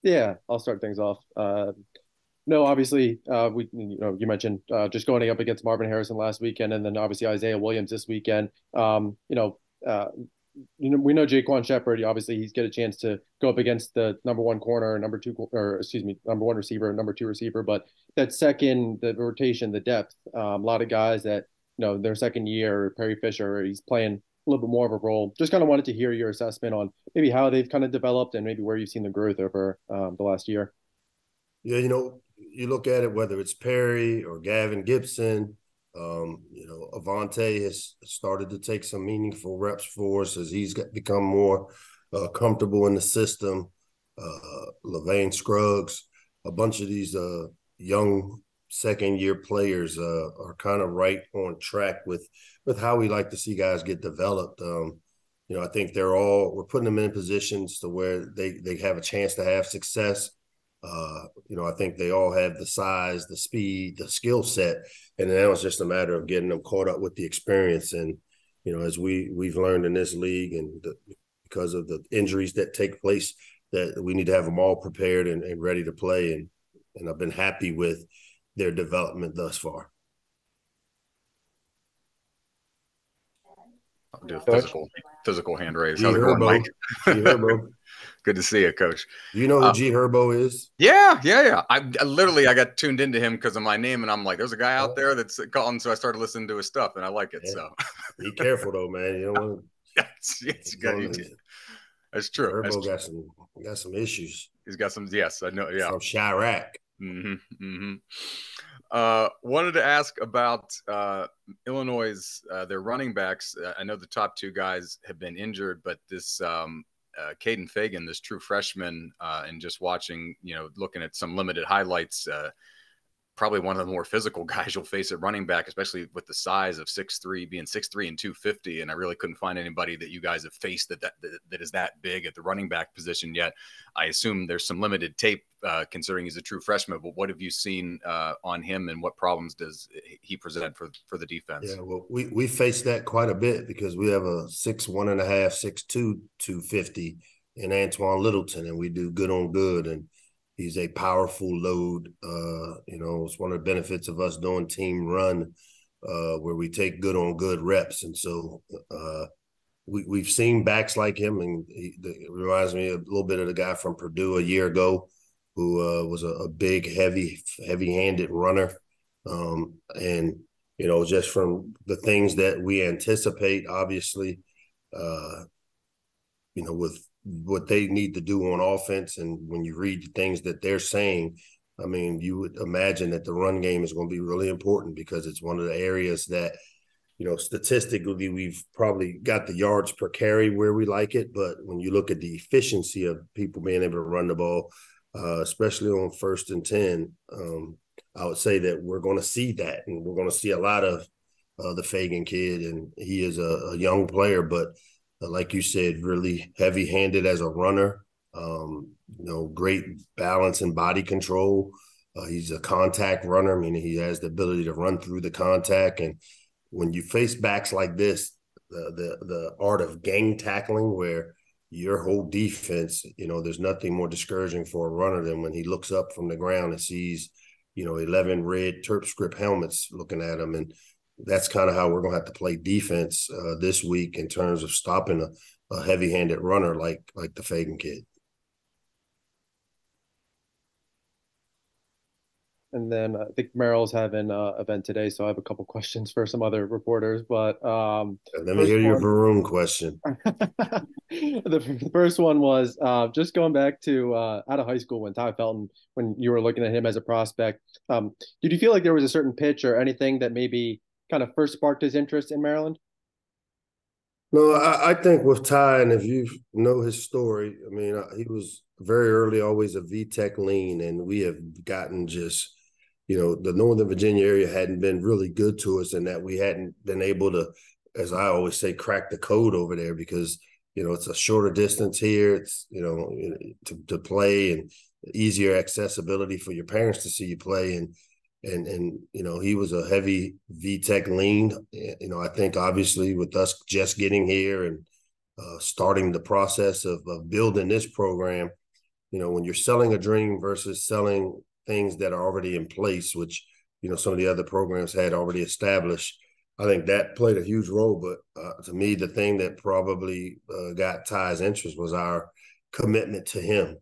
Yeah, I'll start things off. No, obviously, you mentioned just going up against Marvin Harrison last weekend, and then obviously Isaiah Williams this weekend. Uh, we know Jaquan Shepard. Obviously, he's get a chance to go up against the number one corner, number two, or excuse me, number one receiver, number two receiver. But that second, the rotation, the depth, a lot of guys that their second year. Perry Fisher, he's playing a little bit more of a role. Just kind of wanted to hear your assessment on maybe how they've kind of developed and maybe where you've seen the growth over the last year. Yeah, you look at it, whether it's Perry or Gavin Gibson, Avante has started to take some meaningful reps for us as become more comfortable in the system. Levain Scruggs, a bunch of these young second year players are kind of right on track with how we like to see guys get developed. I think we're putting them in positions to where they have a chance to have success. I think they all have the size, the speed, the skill set, and now it's just a matter of getting them caught up with the experience. And as we've learned in this league, and because of the injuries that take place, that we need to have them all prepared and ready to play. And I've been happy with their development thus far. I'll do a Coach. physical hand raise. G How's it going, Mike? Herbo, G Herbo. Good to see you, Coach. Do you know who G Herbo is? Yeah. I literally got tuned into him because of my name, and I'm like, there's a guy out there that's calling, so I started listening to his stuff, and I like it. Yeah. So be careful though, man. You don't want to. That's true. Herbo got some issues. He's got some. Yes, I know. Yeah, from Chirac. Wanted to ask about Illinois' their running backs. I know the top two guys have been injured, but this Caden Fagan, this true freshman, and just watching, looking at some limited highlights, probably one of the more physical guys you'll face at running back, especially with the size of 6'3", being 6'3" and 250. And I really couldn't find anybody that you guys have faced that is that big at the running back position yet. I assume there's some limited tape considering he's a true freshman, but what have you seen on him, and what problems does he present for the defense? Yeah, well, we face that quite a bit because we have a 6'1.5", 6'2", 250 in Antoine Littleton, and we do good on good. And he's a powerful load. It's one of the benefits of us doing team run, where we take good on good reps. And so we've seen backs like him, and it reminds me a little bit of the guy from Purdue a year ago who was a big, heavy-handed runner. Just from the things that we anticipate, obviously, with what they need to do on offense. And when you read the things that they're saying, I mean, you would imagine that the run game is going to be really important because it's one of the areas that, statistically, we've probably got the yards per carry where we like it. But when you look at the efficiency of people being able to run the ball, especially on 1st and 10, I would say that we're going to see that. And we're going to see a lot of the Fagan kid. And he is a young player, but like you said, really heavy-handed as a runner. Great balance and body control. He's a contact runner, meaning he has the ability to run through the contact. And when you face backs like this, the art of gang tackling, where your whole defense, there's nothing more discouraging for a runner than when he looks up from the ground and sees, 11 red Terp script helmets looking at him. And that's kind of how we're going to have to play defense this week in terms of stopping a heavy-handed runner like the Fagan kid. And then I think Merrill's having an event today, so I have a couple questions for some other reporters. But let me hear your Varun question. The first one was just going back to out of high school when Ty Felton, when you were looking at him as a prospect. Did you feel like there was a certain pitch or anything that maybe kind of first sparked his interest in Maryland? No, I think with Ty, and if you know his story, I mean, he was very early always a VTech lean, and we have gotten just, the Northern Virginia area hadn't been really good to us, and that we hadn't been able to, as I always say, crack the code over there because, it's a shorter distance here. It's, to play, and easier accessibility for your parents to see you play. And he was a heavy VTech lean. I think obviously with us just getting here and starting the process of building this program, when you're selling a dream versus selling things that are already in place, which, some of the other programs had already established. I think that played a huge role. But to me, the thing that probably got Ty's interest was our commitment to him.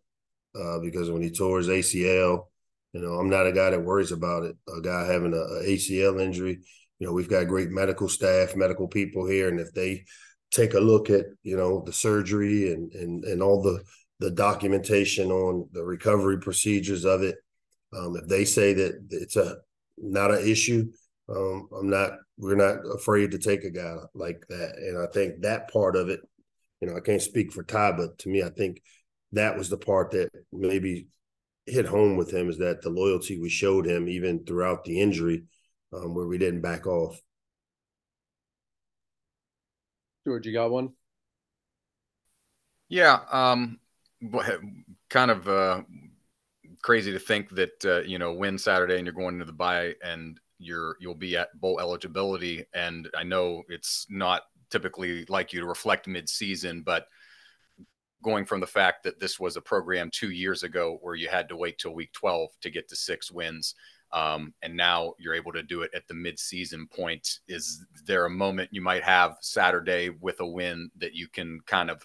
Because when he tore his ACL, I'm not a guy that worries about it. A guy having a ACL injury, we've got great medical staff, medical people here, and if they take a look at the surgery and all the documentation on the recovery procedures of it, if they say that it's not an issue, we're not afraid to take a guy like that. And I think that part of it, I can't speak for Ty, but to me, I think that was the part that maybe hit home with him, is that the loyalty we showed him even throughout the injury, where we didn't back off. George, you got one? Yeah. Kind of crazy to think that, win Saturday and you're going into the bye and you'll be at bowl eligibility. And I know it's not typically like you to reflect mid-season, but going from the fact that this was a program 2 years ago where you had to wait till week 12 to get to 6 wins, and now you're able to do it at the mid-season point. Is there a moment you might have Saturday with a win that you can kind of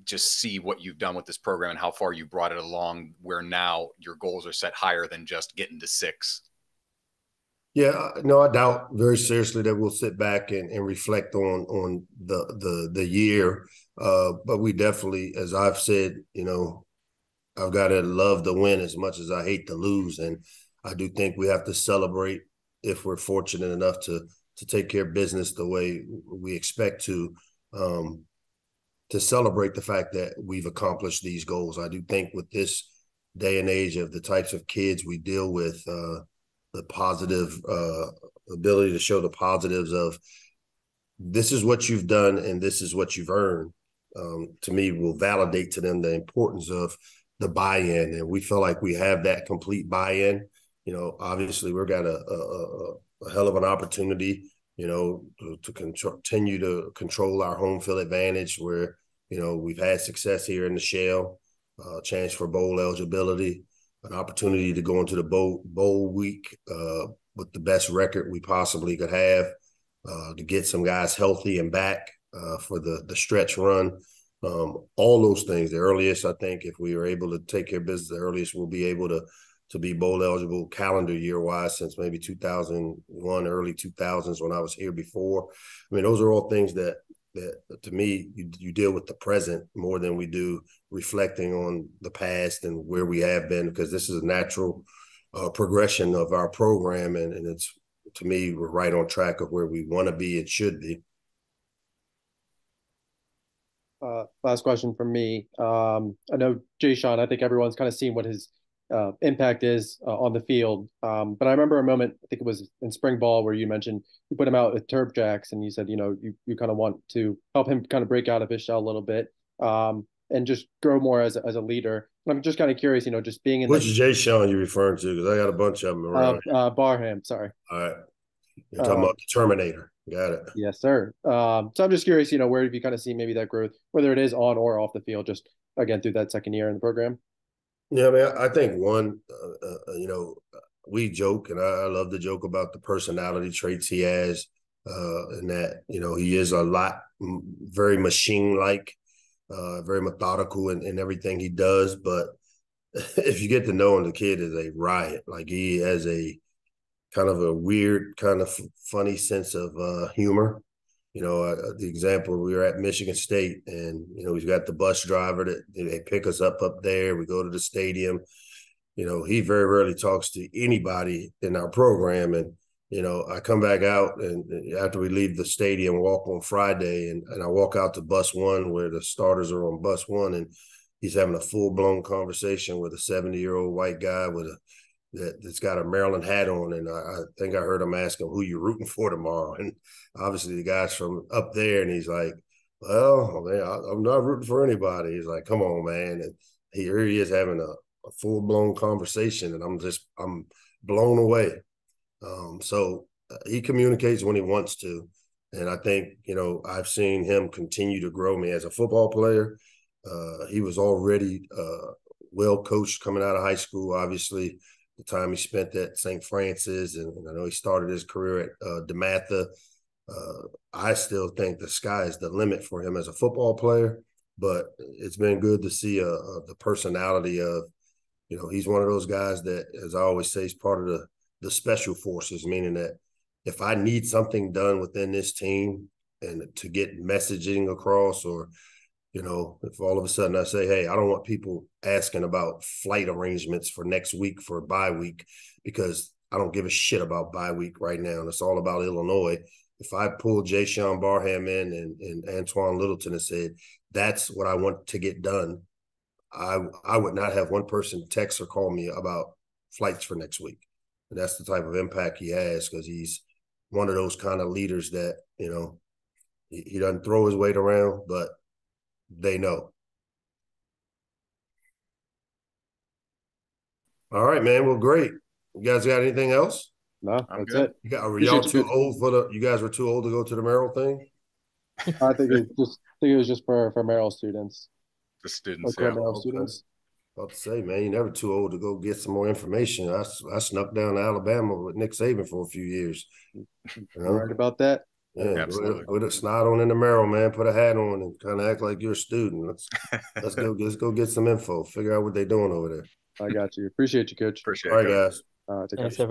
just see what you've done with this program and how far you brought it along, where now your goals are set higher than just getting to 6? Yeah, no, I doubt very seriously that we'll sit back and reflect on the year. But we definitely, as I've said, I've got to love the win as much as I hate to lose. And I do think we have to celebrate if we're fortunate enough to take care of business the way we expect to celebrate the fact that we've accomplished these goals. I do think with this day and age of the types of kids we deal with, the positive ability to show the positives of this is what you've done and this is what you've earned, to me will validate to them the importance of the buy-in. And we feel like we have that complete buy-in. Obviously we've got a hell of an opportunity, to continue to control our home field advantage, where, we've had success here in the shell, chance for bowl eligibility, an opportunity to go into the bowl week with the best record we possibly could have, to get some guys healthy and back for the stretch run. All those things, the earliest, I think, if we are able to take care of business, the earliest we'll be able to be bowl eligible calendar year wise since maybe 2001, early 2000s when I was here before. I mean, those are all things that to me, you deal with the present more than we do reflecting on the past and where we have been, because this is a natural progression of our program. And it's, to me, we're right on track of where we want to be and should be. Last question from me. I know Jay Sean, I think everyone's kind of seen what his impact is on the field. But I remember a moment, I think it was in spring ball, where you mentioned you put him out with Turb Jacks and you said, you kind of want to help him kind of break out of his shell a little bit, and just grow more as a leader. And I'm just kind of curious, just being in Which Jay Sean you referring to? Because I got a bunch of them around. Barham, sorry. All right. You're talking about the Terminator. Got it. Yes, sir. So I'm just curious, where have you kind of seen maybe that growth, whether it is on or off the field, just again through that second year in the program? Yeah, I mean, I think one, we joke, and I love to joke about the personality traits he has, and that, he is a lot, very machine-like, very methodical in everything he does. But if you get to know him, the kid is a riot. Like, he has a kind of a weird, kind of funny sense of humor. The example, we were at Michigan State, and, we've got the bus driver that they pick us up there. We go to the stadium. He very rarely talks to anybody in our program. And, I come back out, and after we leave the stadium, walk on Friday, and I walk out to bus one where the starters are on bus one, and he's having a full-blown conversation with a 70-year-old white guy that's got a Maryland hat on. And I think I heard him ask him who you're rooting for tomorrow. And obviously the guy's from up there, and he's like, well, man, I'm not rooting for anybody. He's like, come on, man. And here he is having a full-blown conversation, and I'm blown away. So he communicates when he wants to. And I think, I've seen him continue to grow me as a football player. He was already well coached coming out of high school. Obviously, the time he spent at St. Francis, and I know he started his career at DeMatha. I still think the sky is the limit for him as a football player, but it's been good to see the personality of, he's one of those guys that, as I always say, is part of the special forces, meaning that if I need something done within this team and to get messaging across, or, if all of a sudden I say, hey, I don't want people asking about flight arrangements for next week for a bye week, because I don't give a shit about bye week right now. And it's all about Illinois. If I pulled Jay Sean Barham in and Antoine Littleton and said, that's what I want to get done, I would not have one person text or call me about flights for next week. And that's the type of impact he has, because he's one of those kind of leaders that, he doesn't throw his weight around, but they know. All right, man. Well, great. You guys got anything else? No, I'm that's good. it. Are y'all too old for you guys were too old to go to the Merrill thing? I think it was just for Merrill students, The students, like core yeah. Merrill Okay. students. About to say, man, you're never too old to go get some more information. I snuck down to Alabama with Nick Saban for a few years. You're right about that. Yeah, Absolutely. put a snot on in the Merrill, man. Put a hat on and kind of act like you're a student. Let's go get some info. Figure out what they're doing over there. I got you. Appreciate you, Coach. Appreciate All it, right, Coach. guys. Take care. Thanks, everyone.